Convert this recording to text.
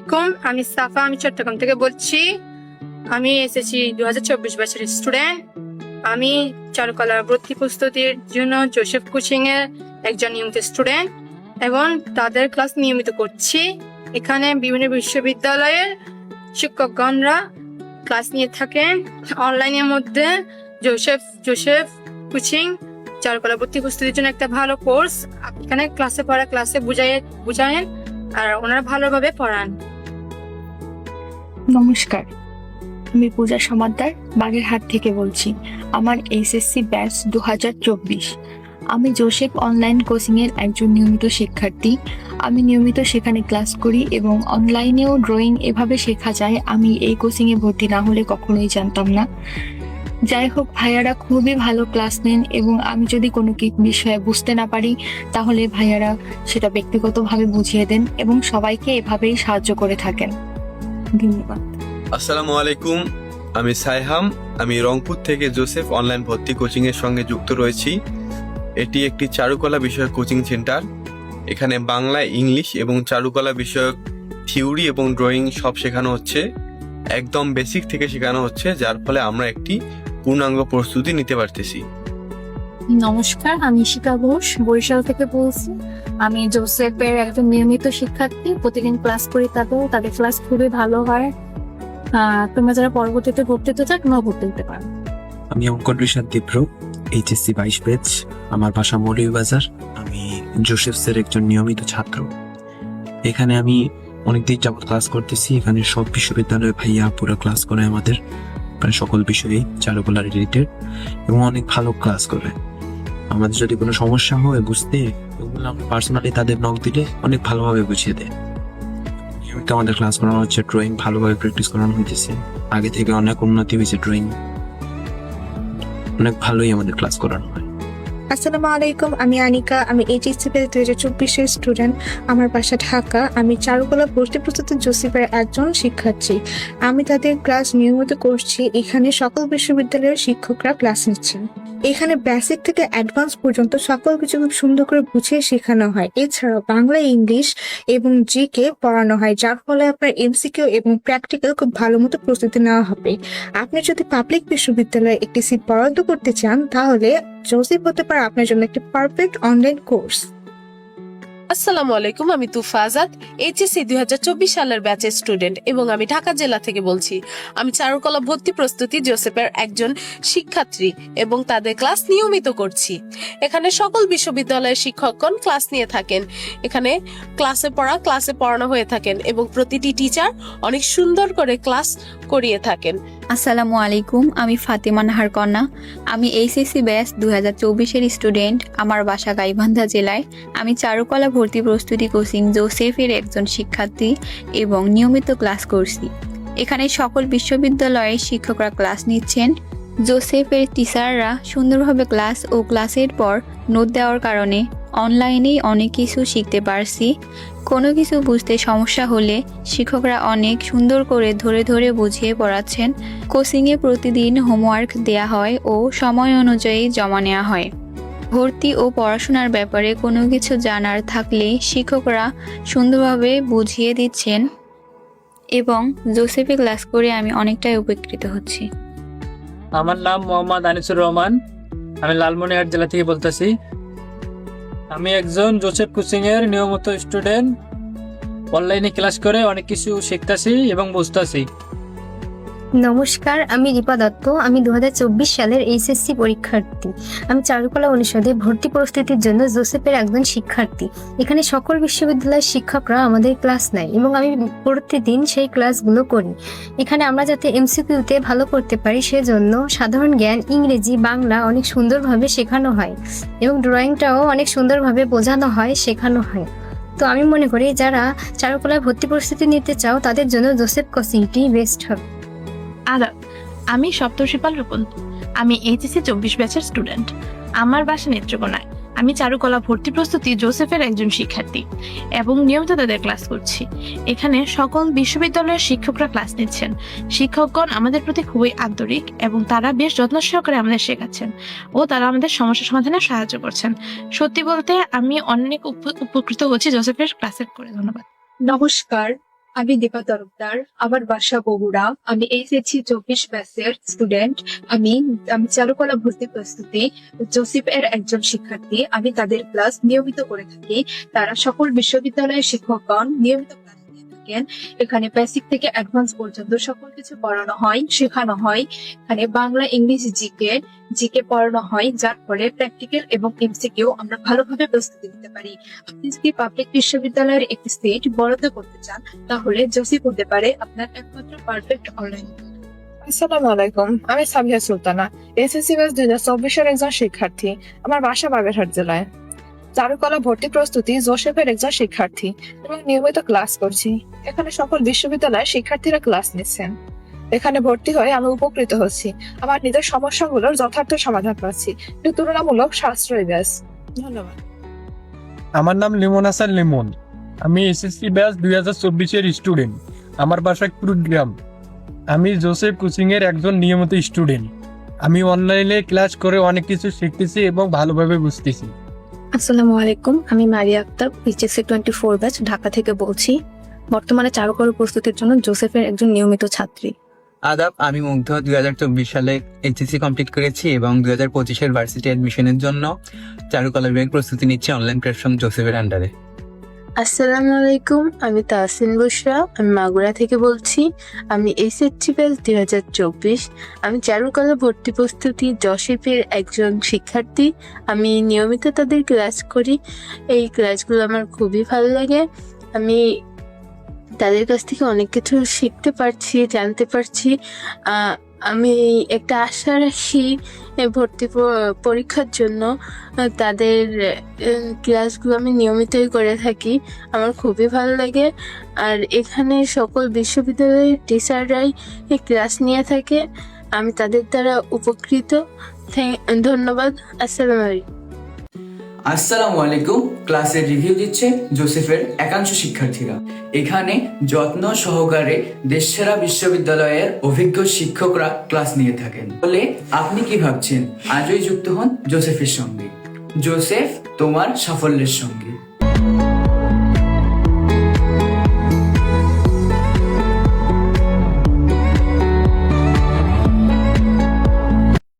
আলাইকুম, আমি সাফা, আমি চট্টগ্রাম থেকে বলছি। আমি এসেছি 2024 ব্যাচের স্টুডেন্ট। আমি চারুকলা ভর্তি প্রস্তুতির জন্য জোসেফ কোচিং এর একজন নিয়মিত স্টুডেন্ট এবং তাদের ক্লাস নিয়মিত করছি। এখানে বিভিন্ন বিশ্ববিদ্যালয়ের শিক্ষকগণরা ক্লাস নিয়ে থাকেন। অনলাইনের মধ্যে জোসেফ কোচিং চারুকলা ভর্তি প্রস্তুতির জন্য একটা ভালো কোর্স। এখানে ক্লাসে বুঝায়েন আর ওনারা ভালোভাবে পড়ান। নমস্কার, আমি পূজা সমাদ্দার বাগেরহাট থেকে বলছি। আমার এসএসসি ব্যাচ 2024। আমি জোসেফ অনলাইন কোচিং এর একজন নিয়মিত শিক্ষার্থী। আমি নিয়মিত সেখানে ক্লাস করি এবং অনলাইনেও ড্রয়িং এভাবে শেখা যায় আমি এই কোচিং এ ভর্তি না হলে কখনোই জানতাম না। যাই হোক, ভাইয়ারা খুবই ভালো ক্লাস নেন এবং আমি যদি কোনো বিষয়ে বুঝতে না পারি তাহলে ভাইয়ারা সেটা ব্যক্তিগতভাবে বুঝিয়ে দেন এবং সবাইকে এভাবেই সাহায্য করে থাকেন। ধন্যবাদ। আসসালামু আলাইকুম, আমি সাইহাম। আমি রংপুর থেকে জোসেফ অনলাইন ভর্তি কোচিং এর সঙ্গে যুক্ত রয়েছি। এটি একটি চারুকলা বিষয়ক কোচিং সেন্টার। এখানে বাংলা, ইংলিশ এবং চারুকলা বিষয়ক থিওরি এবং ড্রয়িং সব শেখানো হচ্ছে। একদম বেসিক থেকে শেখানো হচ্ছে, যার ফলে আমরা একটি পূর্ণাঙ্গ প্রস্তুতি নিতে পারতেছি। নমস্কার, আমি শিকা ঘোষ বরিশাল থেকে বলছি। আমি জোসেফের একজন নিয়মিত শিক্ষার্থী, প্রতিদিন ক্লাস করি। তাদের ক্লাস খুবই ভালো হয়। তোমরা যারা পরবর্তীতে ভর্তি হতে চাও তোমরা ভর্তি হতে পারো। আমি অঙ্কন ঋষাদ দীপ্র, এইচএসসি 22 ব্যাচ। আমার বাসা মৌলভীবাজার। আমি জোসেফসের একজন নিয়মিত ছাত্র। এখানে আমি অনেকদিন যাবত ক্লাস করতেছি। এখানে সব বিশ্ববিদ্যালয়ের ভাইয়া পুরো ক্লাস করে আমাদের, প্রায় সকল বিষয়ে চারুকলা রিলেটেড, এবং অনেক ভালো ক্লাস করে। আমাদের যদি কোনো সমস্যা হয় বুঝতে, ওগুলো আমরা পার্সোনালি তাদের নক দিলে অনেক ভালোভাবে বুঝিয়ে দেয়। নিয়মিত আমাদের ক্লাস করানো হচ্ছে, ড্রয়িং ভালোভাবে প্র্যাকটিস করানো হইতেছে। আগে থেকে অনেক উন্নতি হয়েছে ড্রয়িং, অনেক ভালোই আমাদের ক্লাস করানো হয়। আসসালামু আলাইকুম, আমি আনিকা। আমি এইচএসসি ব্যাচ 2024 স্টুডেন্ট। আমার বাসা ঢাকা। আমি চারুকলা ভর্তি প্রস্তুতি জোসেফের একজন শিক্ষার্থী। আমি তাদের ক্লাস নিয়মিত করছি। এখানে সকল বিশ্ববিদ্যালয়ের শিক্ষকরা ক্লাস নিচ্ছেন। এখানে বেসিক থেকে অ্যাডভান্স পর্যন্ত সকল কিছু খুব সুন্দর করে বুঝিয়ে শেখানো হয়। এছাড়াও বাংলা, ইংলিশ এবং জিকে পড়ানো হয়, যার ফলে আপনার এমসিকিউ এবং প্র্যাকটিক্যাল খুব ভালো মতো প্রস্তুতি নেওয়া হবে। আপনি যদি পাবলিক বিশ্ববিদ্যালয়ে একটি সিট বরাদ্দ করতে চান তাহলে জোসেফ হতে পারে আপনার জন্য একটি পারফেক্ট অনলাইন কোর্স। আসসালামু আলাইকুম, আমি তুফা আজাদ, এইচএসসি 2024 সালের ব্যাচের স্টুডেন্ট এবং আমি ঢাকা জেলা থেকে বলছি। আমি চারুকলা ভর্তি প্রস্তুতি জোসেফের একজন শিক্ষার্থী এবং তাদের ক্লাস নিয়মিত করছি। এখানে সকল বিশ্ববিদ্যালয়ের শিক্ষকগণ ক্লাস নিয়ে থাকেন। এখানে ক্লাসে পড়ানো হয়ে থাকেন এবং প্রতিটি টিচার অনেক সুন্দর করে ক্লাস করিয়ে থাকেন। আসসালামু আলাইকুম, আমি ফাতেমা নাহার কন্যা। আমি এইচএসসি ব্যাচ 2024 স্টুডেন্ট। আমার বাসা গাইবান্ধা জেলায়। আমি চারুকলা ভর্তি প্রস্তুতি কোচিং জোসেফের একজন শিক্ষার্থী এবং নিয়মিত ক্লাস করছি। এখানে সকল বিশ্ববিদ্যালয়ের শিক্ষকরা ক্লাস নিচ্ছেন। জোসেফের টিচাররা সুন্দরভাবে ক্লাস ও ক্লাসের পর নোট দেওয়ার কারণে অনলাইনেই অনেক কিছু শিখতে পারছি। কোনো কিছু বুঝতে সমস্যা হলে শিক্ষকরা অনেক সুন্দর করে ধরে ধরে বুঝিয়ে পড়াচ্ছেন। কোচিংয়ে প্রতিদিন হোমওয়ার্ক দেয়া হয় ও সময় অনুযায়ী জমা নেওয়া হয়। ভর্তি ও পড়াশোনার ব্যাপারে কোনো কিছু জানার থাকলে শিক্ষকরা সুন্দরভাবে বুঝিয়ে দিচ্ছেন এবং জোসেফে ক্লাস করে আমি অনেকটাই উপকৃত হচ্ছি। আমার নাম মোহাম্মদ আনিসুর রহমান। আমি লালমনিরহাট জেলা থেকে বলতেছি। আমি একজন জোসেফ কোচিং এর নিয়মিত স্টুডেন্ট। অনলাইনে ক্লাস করে অনেক কিছু শিখতেছি এবং বুঝতেছি। নমস্কার, আমি রিপা দত্ত। আমি 2024 সালের এইচএসসি পরীক্ষার্থী। আমি চারুকলা অনুষদে ভর্তি প্রস্তুতির জন্য জোসেফের একজন শিক্ষার্থী। এখানে সকল বিশ্ববিদ্যালয়ের শিক্ষকরা আমাদের ক্লাস নেয় এবং আমি প্রতিদিন সেই ক্লাসগুলো করি। এখানে আমরা যাতে এমসিকিউতে ভালো করতে পারি সেজন্য সাধারণ জ্ঞান, ইংরেজি, বাংলা অনেক সুন্দরভাবে শেখানো হয় এবং ড্রয়িংটাও অনেক সুন্দরভাবে বোঝানো হয়, শেখানো হয়। তো আমি মনে করি যারা চারুকলায় ভর্তি প্রস্তুতি নিতে চাও তাদের জন্য জোসেফ কোচিংটি বেস্ট হবে। আদাব, আমি সপ্তর্ষি পাল রূপন। আমি এইচএসসি 24 ব্যাচের স্টুডেন্ট। আমার বাসা নেত্রকোনায়। আমি চারুকলা ভর্তি প্রস্তুতি জোসেফের একজন শিক্ষার্থী এবং নিয়মিত তাদের ক্লাস করছি। এখানে সকল বিশ্ববিদ্যালয়ের শিক্ষকরা ক্লাস নিচ্ছেন। শিক্ষকগণ আমাদের প্রতি খুবই আন্তরিক এবং তারা বেশ যত্ন সহকারে আমাদের শেখাচ্ছেন ও তারা আমাদের সমস্যা সমাধানে সাহায্য করছেন। সত্যি বলতে আমি অনেক উপকৃত হচ্ছি জোসেফের ক্লাসের করে। ধন্যবাদ। নমস্কার, আমি দীপা তরফদার, আমার বাসা বগুড়া। আমি এইচএসসি 24 ব্যাচের স্টুডেন্ট। আমি চারুকলা ভর্তি প্রস্তুতি জোসেফ এর একজন শিক্ষার্থী। আমি তাদের ক্লাস নিয়মিত করে থাকি। তারা সকল বিশ্ববিদ্যালয়ের শিক্ষকগণ নিয়মিত ক্লাস দিয়ে থাকেন। এখানে বেসিক থেকে অ্যাডভান্স পর্যন্ত সকল কিছু পড়ানো হয়, শেখানো হয়। এখানে বাংলা, ইংলিশ, জিকে পড়ানো হয়, যার ফলে প্র্যাকটিক্যাল এবং এমসিকিউ আমরা ভালোভাবে প্রস্তুতি নিতে পারি। আপনি যদি পাবলিক বিশ্ববিদ্যালয়ের একটি সিট বরাদ্দ করতে চান, তাহলে জোসেফ হতে পারে আপনার একমাত্র পারফেক্ট অনলাইন। আসসালামু আলাইকুম, আমি সাবিহা সুলতানা, এসএসসি ব্যাচ 2024 একজন শিক্ষার্থী। আমার বাসা বাগেরহাট জেলায়। চারুকলা ভর্তি প্রস্তুতি জোসেফের একজন শিক্ষার্থী এবং নিয়মিত ক্লাস করছি। এখানে সকল বিশ্ববিদ্যালয়ের শিক্ষার্থীরা ক্লাস নিচ্ছেন। এখানে ভর্তি হয়ে আমি উপকৃত হচ্ছি। আমার নিজের সমস্যাগুলোর যথার্থ সমাধান পাচ্ছি। এটি তুলনামূলক সাশ্রয়ী ব্যাচ। ধন্যবাদ। আমার নাম লিমন হাসান লিমন। আমি এসএসসি ব্যাচ 2024 স্টুডেন্ট। আমার বাসা কুড়িগ্রাম। আমি জোসেফ কোচিং এর একজন নিয়মিত স্টুডেন্ট। আমি অনলাইনে ক্লাস করে অনেক কিছু শিখতেছি এবং ভালোভাবে বুঝতেছি। আসসালামু আলাইকুম, আমি মারিয়া আক্তার, এইচএসসি 24 ব্যাচ, ঢাকা থেকে বলছি। বর্তমানে চারুকলা প্রস্তুতির জন্য জোসেফের একজন নিয়মিত ছাত্রী। আদাব, আমি মুগ্ধ 2024 সালে এইচএসসি কমপ্লিট করেছি এবং 2025 ভার্সিটি অ্যাডমিশনের জন্য চারুকলা বিভাগ প্রস্তুতি নিচ্ছি অনলাইন প্ল্যাটফর্ম জোসেফের আন্ডারে। আসসালামু আলাইকুম, আমি তাহসিন বুশরা, আমি মাগুরা থেকে বলছি। আমি এইচএসসি ব্যাচ 2024। আমি চারুকলা ভর্তি প্রস্তুতি জোসেফের একজন শিক্ষার্থী। আমি নিয়মিত তাদের ক্লাস করি। এই ক্লাসগুলো আমার খুবই ভালো লাগে। আমি তাদের কাছ থেকে অনেক কিছু শিখতে পারছি, জানতে পারছি। আমি একটা আশা রাখি ভর্তি পরীক্ষার জন্য। তাদের ক্লাসগুলো আমি নিয়মিতই করে থাকি। আমার খুবই ভালো লাগে। আর এখানে সকল বিশ্ববিদ্যালয়ের টিচাররাই ক্লাস নিয়ে থাকে। আমি তাদের দ্বারা উপকৃত। ধন্যবাদ। আসসালামু আলাইকুম। আসসালামু আলাইকুম। ক্লাসের রিভিউ দিচ্ছে জোসেফের একাংশ শিক্ষার্থীরা। এখানে যত্ন সহকারে দেশসেরা বিশ্ববিদ্যালয়ের অভিজ্ঞ শিক্ষকরা ক্লাস নিয়ে থাকেন। বলে আপনি কি ভাবছেন? আজই যুক্ত হন জোসেফের সঙ্গে। জোসেফ তোমার সাফল্যের সঙ্গে।